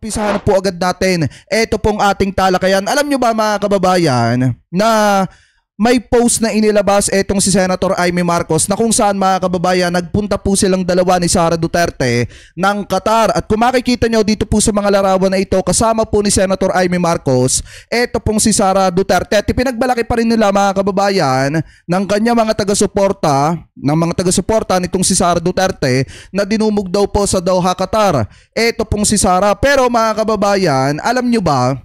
umpisahan po agad natin. Ito pong ating talakayan. Alam nyo ba mga kababayan na may post na inilabas etong si Senator Amy Marcos na kung saan mga kababayan nagpunta po silang dalawa ni Sara Duterte ng Qatar. At kung makikita nyo dito po sa mga larawan na ito, kasama po ni Senator Amy Marcos, eto pong si Sara Duterte. At ipinagbalaki pa rin nila mga kababayan ng kanya mga taga-suporta, nitong si Sara Duterte na dinumog daw po sa Doha, Qatar. Eto pong si Sara. Pero mga kababayan, alam nyo ba,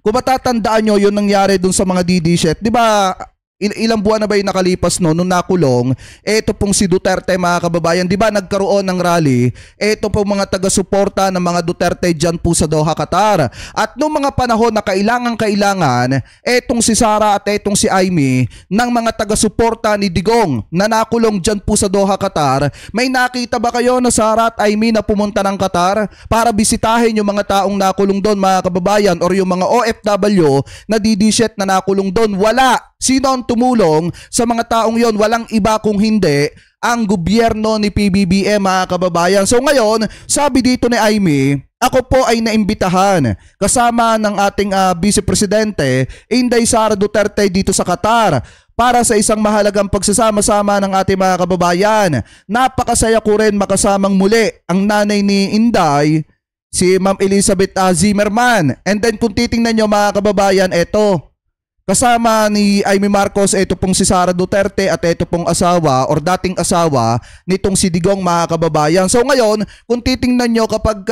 kung matatandaan nyo yung nangyari dun sa mga DD-shit, di ba ilang buwan na ba yung nakalipas nung nakulong? Ito pong si Duterte mga kababayan, di ba nagkaroon ng rally? Ito pong mga taga-suporta ng mga Duterte dyan po sa Doha, Qatar. At nung mga panahon na kailangan, etong si Sara at etong si Amy ng mga taga-suporta ni Digong na nakulong dyan po sa Doha, Qatar, may nakita ba kayo na Sara at Amy na pumunta ng Qatar para bisitahin yung mga taong nakulong doon mga kababayan or yung mga OFW na DD-shit na nakulong doon? Wala! Sino ang tumulong sa mga taong yon? Walang iba kung hindi ang gobyerno ni PBBM mga kababayan. So ngayon, sabi dito ni Amy, ako po ay naimbitahan kasama ng ating Vice Presidente Inday Sara Duterte dito sa Qatar para sa isang mahalagang pagsasama-sama ng ating mga kababayan. Napakasaya ko rin makasamang muli ang nanay ni Inday, si Ma'am Elizabeth Zimmerman. And then kung titingnan nyo mga kababayan, eto, kasama ni Amy Marcos, ito pong si Sara Duterte at ito pong asawa or dating asawa nitong si Digong mga kababayan. So ngayon, kung titingnan nyo kapag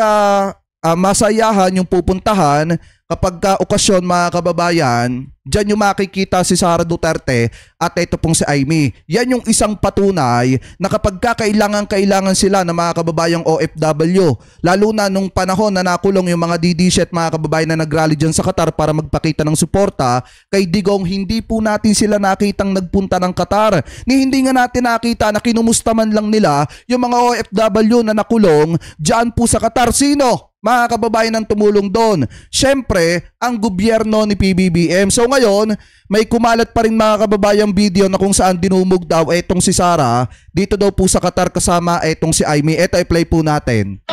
masayahan yung pupuntahan, kapag okasyon mga kababayan, dyan yung makikita si Sara Duterte at ito pong si Amy. Yan yung isang patunay na kapag kailangan sila ng mga kababayang OFW, lalo na nung panahon na nakulong yung mga DD-shit mga kababayan na nagrally dyan sa Qatar para magpakita ng suporta kay Digong, hindi po natin sila nakitang nagpunta ng Qatar. Hindi nga natin nakita na kinumusta man lang nila yung mga OFW na nakulong dyan po sa Qatar. Sino? Mga kababayan ang tumulong doon. Syempre, ang gobyerno ni PBBM. So ngayon, may kumalat pa rin mga kababayang video na kung saan dinumog daw etong si Sara dito daw po sa Qatar kasama etong si Amy. Ito i-play po natin.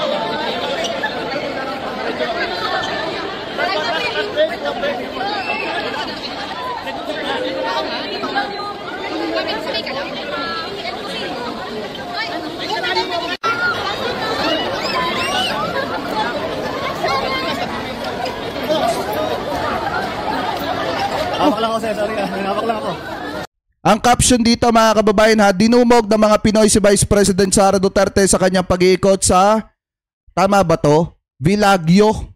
Hawak lang ako, sorry. Hawak lang ako. Ang caption dito mga kababayan dinumog ng mga Pinoy si Vice President Sara Duterte sa kanyang pag-iikot sa, tama ba to? Villaggio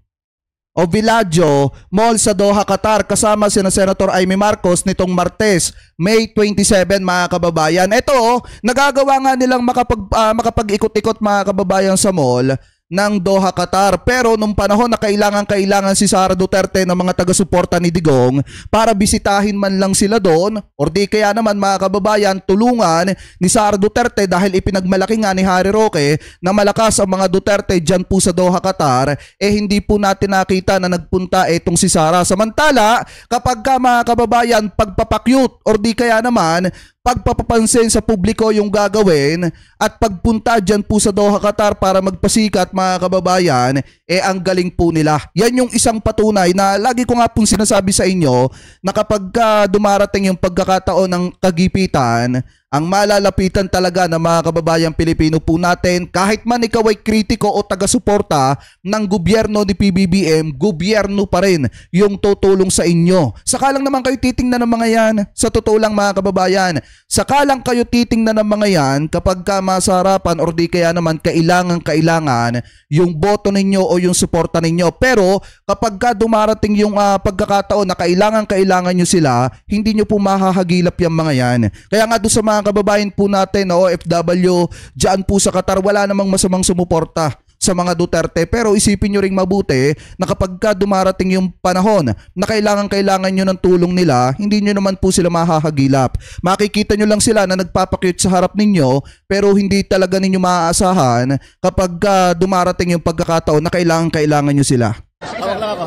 Mall sa Doha, Qatar kasama sina Senator Amy Marcos nitong Martes, May 27 mga kababayan. Ito, nagagawa nga nilang makapag-ikot-ikot mga kababayan sa mall ng Doha, Qatar. Pero nung panahon na kailangan si Sara Duterte ng mga taga-suporta ni Digong para bisitahin man lang sila doon or di kaya naman mga kababayan tulungan ni Sara Duterte dahil ipinagmalaki nga ni Harry Roque na malakas ang mga Duterte dyan po sa Doha, Qatar, hindi po natin nakita na nagpunta etong si Sara. Samantala, kapag mga kababayan pagpapakyut or di kaya naman pagpapapansin sa publiko yung gagawin at pagpunta dyan po sa Doha, Qatar para magpasikat mga kababayan, ang galing po nila. Yan yung isang patunay na lagi ko nga pong sinasabi sa inyo na kapag dumarating yung pagkakataon ng kagipitan, ang malalapitan talaga ng mga kababayang Pilipino po natin, kahit man ikaw ay kritiko o taga-suporta ng gobyerno ni PBBM, gobyerno pa rin yung tutulong sa inyo. Saka lang naman kayo titingnan ng mga yan. Sa totoo lang mga kababayan, saka lang kayo titingnan ng mga yan kapag masarapan or di kaya naman kailangan yung boto ninyo o yung suporta ninyo. Pero kapag dumarating yung pagkakataon na kailangan nyo sila, hindi nyo po mahahagilap yung mga yan. Kaya nga doon sa mga kababayan po natin na OFW dyan po sa Qatar, wala namang masamang sumuporta sa mga Duterte. Pero isipin nyo ring mabuti na kapag dumarating yung panahon na kailangan nyo ng tulong nila, hindi nyo naman po sila mahahagilap. Makikita nyo lang sila na nagpapakyut sa harap ninyo pero hindi talaga ninyo maaasahan kapag dumarating yung pagkakataon na kailangan nyo sila. Hawak lang ako.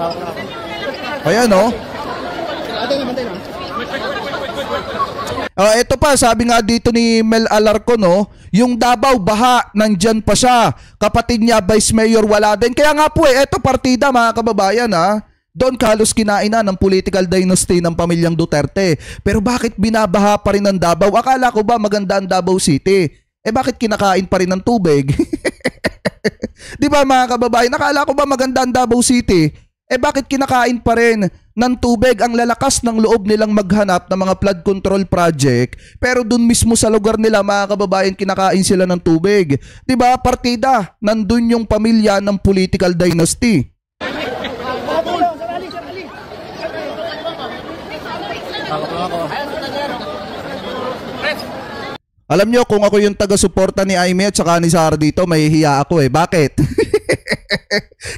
Ayan o. Ito pa, sabi nga dito ni Mel Alarco, no, yung Davao, baha, nandyan pa siya. Kapatid niya, Vice Mayor, wala din. Kaya nga po ito partida mga kababayan ha. Doon halos kinain na ng political dynasty ng pamilyang Duterte. Pero bakit binabaha pa rin ang Davao? Akala ko ba maganda ang Davao City? Bakit kinakain pa rin ng tubig? Di ba mga kababayan? Akala ko ba maganda ang Davao City? Bakit kinakain pa rin ng tubig? Ang lalakas ng loob nilang maghanap ng mga flood control project, pero dun mismo sa lugar nila mga kababayan kinakain sila ng tubig. 'Di ba? Partida, nandun yung pamilya ng political dynasty. Alam nyo, kung ako yung taga-suporta ni Aimee at saka ni Sara dito, mahihiya ako Bakit?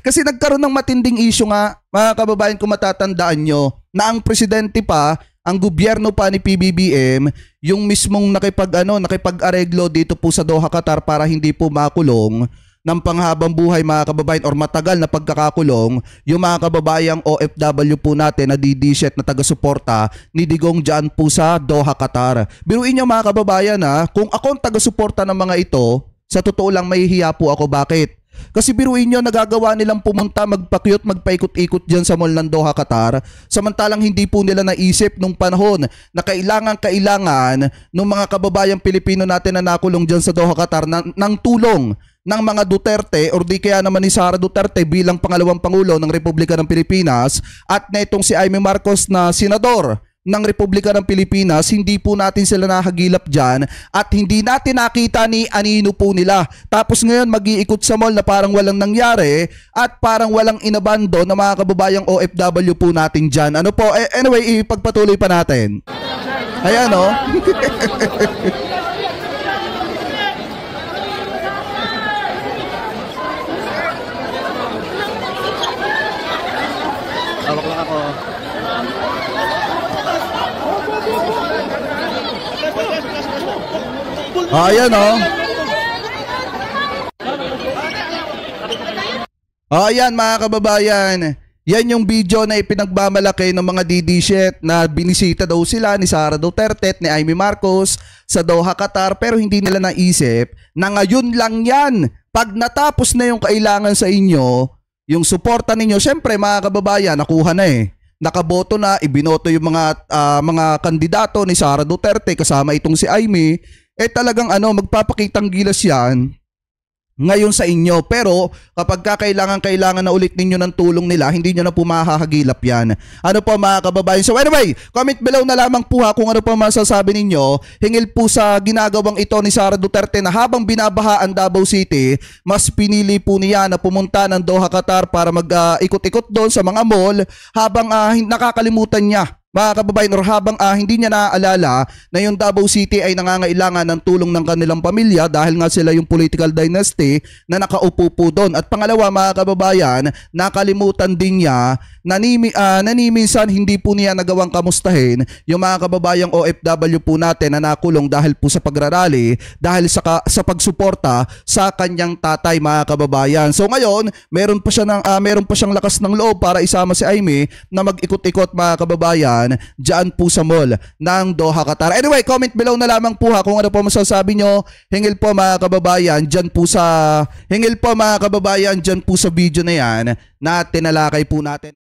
Kasi nagkaroon ng matinding issue nga, mga kababayan, kung matatandaan nyo, na ang presidente pa, ang gobyerno pa ni PBBM, yung mismong nakipag-areglo dito po sa Doha, Qatar para hindi po makulong ng panghabang buhay mga kababayan or matagal na pagkakakulong yung mga kababayang OFW po natin na DD-set na taga-suporta ni Digong dyan po sa Doha, Qatar. Biruin nyo mga kababayan kung ako ang taga-suporta ng mga ito, sa totoo lang mahihiya po ako. Bakit? Kasi biruin nyo, nagagawa nilang pumunta, magpakyut, magpaikot-ikot dyan sa mall ng Doha, Qatar. Samantalang hindi po nila naisip nung panahon na kailangan ng mga kababayang Pilipino natin na nakulong dyan sa Doha, Qatar ng tulong ng mga Duterte or di kaya naman ni Sara Duterte bilang pangalawang Pangulo ng Republika ng Pilipinas at na itong si Aimee Marcos na senador ng Republika ng Pilipinas, hindi po natin sila nakagilap dyan at hindi natin nakita ni anino po nila. Tapos ngayon mag-iikot sa mall na parang walang nangyari at parang walang inabando na mga kababayang OFW po natin dyan. Ano po? Anyway, ipagpatuloy pa natin. Ayan o. Hawak lang ako. Ayan o. Ayan mga kababayan. Yan yung video na ipinagmamalaki ng mga DD-set na binisita daw sila ni Sara Duterte at ni Aimee Marcos sa Doha, Qatar, pero hindi nila naisip na ngayon lang yan. Pag natapos na yung kailangan sa inyo, yung suporta ninyo, syempre mga kababayan, nakuha na nakaboto na, ibinoto yung mga kandidato ni Sara Duterte kasama itong si Aimee, talagang magpapakitang gilas yan ngayon sa inyo. Pero kapag kailangan na ulit ninyo ng tulong nila, hindi nyo na po mahahagilap yan. Ano po mga kababayan? So anyway, comment below na lamang po kung ano po masasabi ninyo hingil po sa ginagawang ito ni Sara Duterte na habang binabaha ang Davao City, mas pinili po niya na pumunta ng Doha, Qatar para mag-ikot-ikot doon sa mga mall habang nakakalimutan niya mga kababayan or habang hindi niya naaalala na yung Davao City ay nangangailangan ng tulong ng kanilang pamilya dahil nga sila yung political dynasty na nakaupo po doon. At pangalawa mga kababayan, nakalimutan din niya na minsan hindi po niya nagawang kamustahin yung mga kababayang OFW po natin na nakulong dahil po sa pagrarally, dahil sa pagsuporta sa kanyang tatay mga kababayan. So ngayon, meron pa siyang lakas ng loob para isama si Aimee na mag-ikot-ikot mga kababayan dyan po sa mall ng Doha, Qatar. Anyway, comment below na lamang po kung ano po masasabi nyo. Hingil po mga kababayan dyan po sa video na yan na tinalakay po natin.